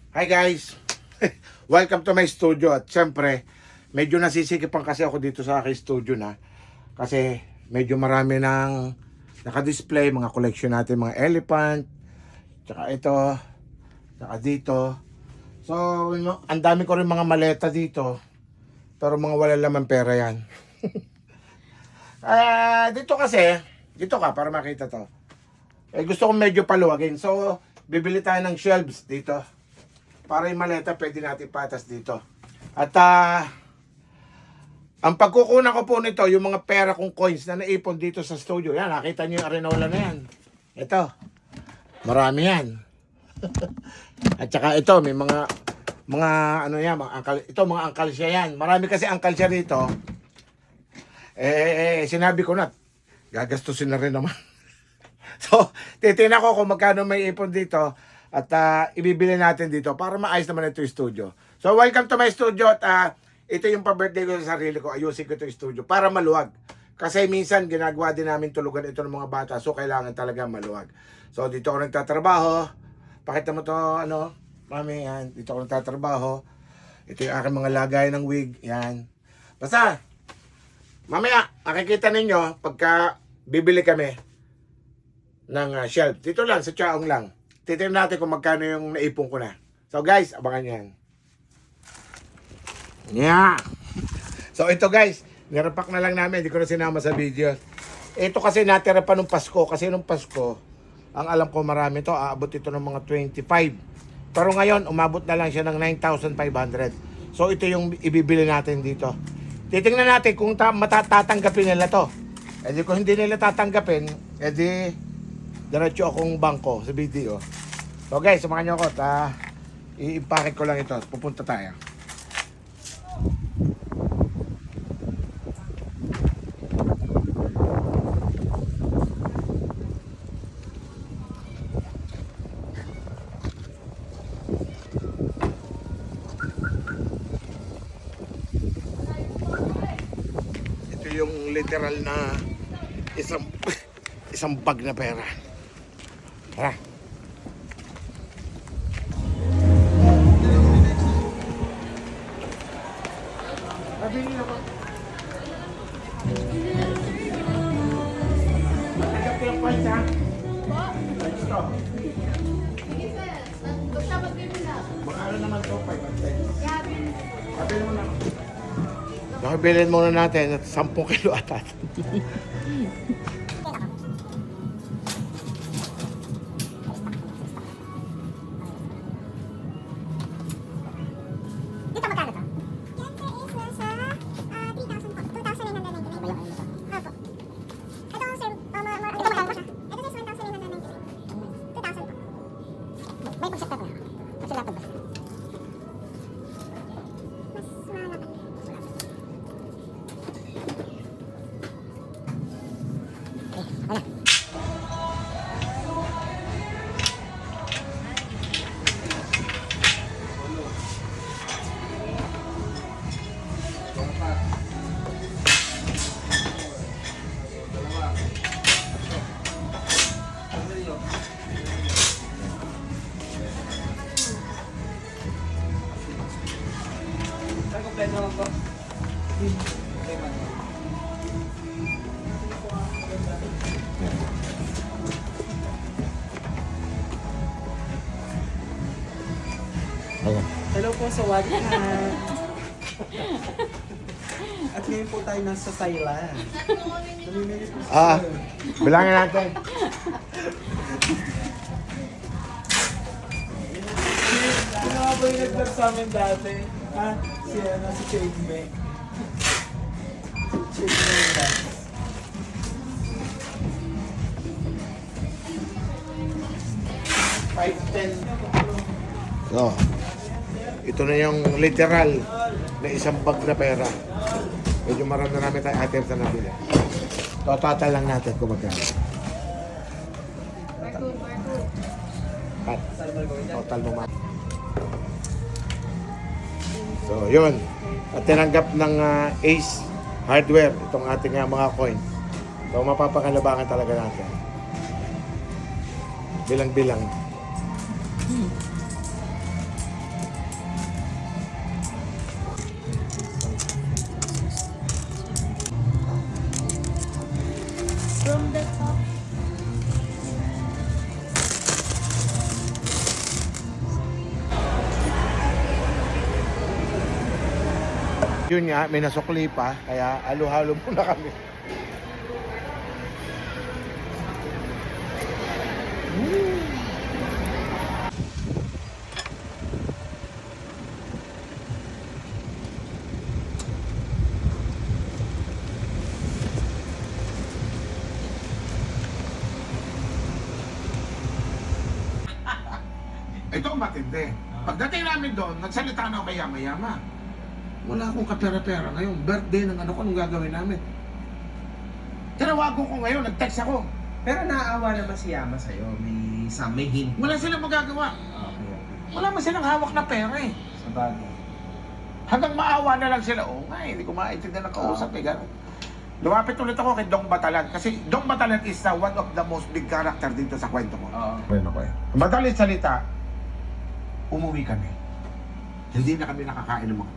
Hi guys! Welcome to my studio. At syempre, medyo nasisikipan kasi ako dito sa aking studio na. Kasi medyo marami ng naka-display, mga collection natin, mga elephant, tsaka ito, tsaka dito. So, ang dami ko rin mga maleta dito. Pero mga wala laman pera yan. Dito kasi, dito ka para makita to. Gusto kong medyo paluwagin. So, bibili tayo ng shelves dito. Para yung maleta pwede natin patas dito. At ang pagkukunan ko po nito, yung mga pera kong coins na naipon dito sa studio. Yan, nakita nyo yung arenola na yan. Ito. Marami yan. At saka ito, may mga ano yan, mga angkal, ito mga angkal siya yan. Marami kasi angkal siya rito. Sinabi ko na, gagastusin na rin naman. So, titignan ko kung magkano may ipon dito. At ibibili natin dito para maayos naman ito yung studio. So welcome to my studio. At ito yung pa-birthday ko sa sarili ko. Ayusin ko ito yung studio para maluwag. Kasi minsan ginagawa din namin tulugan ito ng mga bata. So kailangan talaga maluwag. So dito ako nagtatrabaho. Pakita mo to ano, mami, yan. Dito ako nagtatrabaho. Ito yung aking mga lagay ng wig. Yan. Basta, mamaya, makikita ninyo pagka bibili kami ng shelf. Dito lang, sa Chaong lang. Titignan natin kung magkano yung naipon ko na. So guys, abangan nyo yan. Yeah! So ito guys, nirepack na lang namin. Hindi ko na sinama sa video. Ito kasi natira pa nung Pasko. Kasi nung Pasko, ang alam ko marami to. Aabot ito ng mga 25. Pero ngayon, umabot na lang siya ng 9,500. So ito yung ibibili natin dito. Titignan natin kung matatanggapin nila to. Di kung hindi nila tatanggapin, di diretso akong bangko sa video. So guys, samahan nyo ako. I-packet ko lang ito. Pupunta tayo. Ito yung literal na isang bag na pera. Tara. Mabili na ba? Matagap ko yung points, ha? Let's go. Sige sir, basta mag-bili na. Magkano naman to? 500. Mabili mo na. Sabi, Nakabilhin muna natin at 10 kilo atat. Dito magkano to? Yan sir is nasa 3,000 po. 2,999 po. Opo. Ito sir, ito magkano po siya? Ito is 1,999. 2,000 po. May pagsak na. Pagsak ba? Mas malaki. Wala. Hello po sa Wadhat. At ngayon po tayo nasa Thailand. Namimilis po sa Bilangin natin. Sino nga po yung nag-vlog sa amin dati? Ha? Si Shade May. Shade May dance. So, ito na yung literal na isang bag na pera. Medyo marami tayong items na nabili. Total lang natin kung magkano. Total mo man. So, yun. At tinanggap ng Ace Hardware itong ating mga coin. So, mapapakalabangan talaga natin. Bilang-bilang. Yun nga, may nasukli pa, kaya halo-halo muna kami. Ito ang matindi. Pagdating namin doon, nagsalita na ako kay Yama-Yama. Wala akong kapera-pera ngayon. Birthday ng ano ko, anong gagawin namin? Tinawagan ko ngayon, nag-text ako. Pero naaawa naman si Yama sa'yo. May hint. Wala silang magagawa. Okay. Wala man silang hawak na pera eh. Sa bagay. Hanggang maawa na lang sila. Oo nga, hindi ko maintindihan ng kausap eh. Ganun. Lumapit ulit ako kay Dong Batalan. Kasi Dong Batalan is one of the most big character dito sa kwento ko. Oo. Ako eh. Madalit salita, umuwi kami. Hindi na kami nakakain ng mga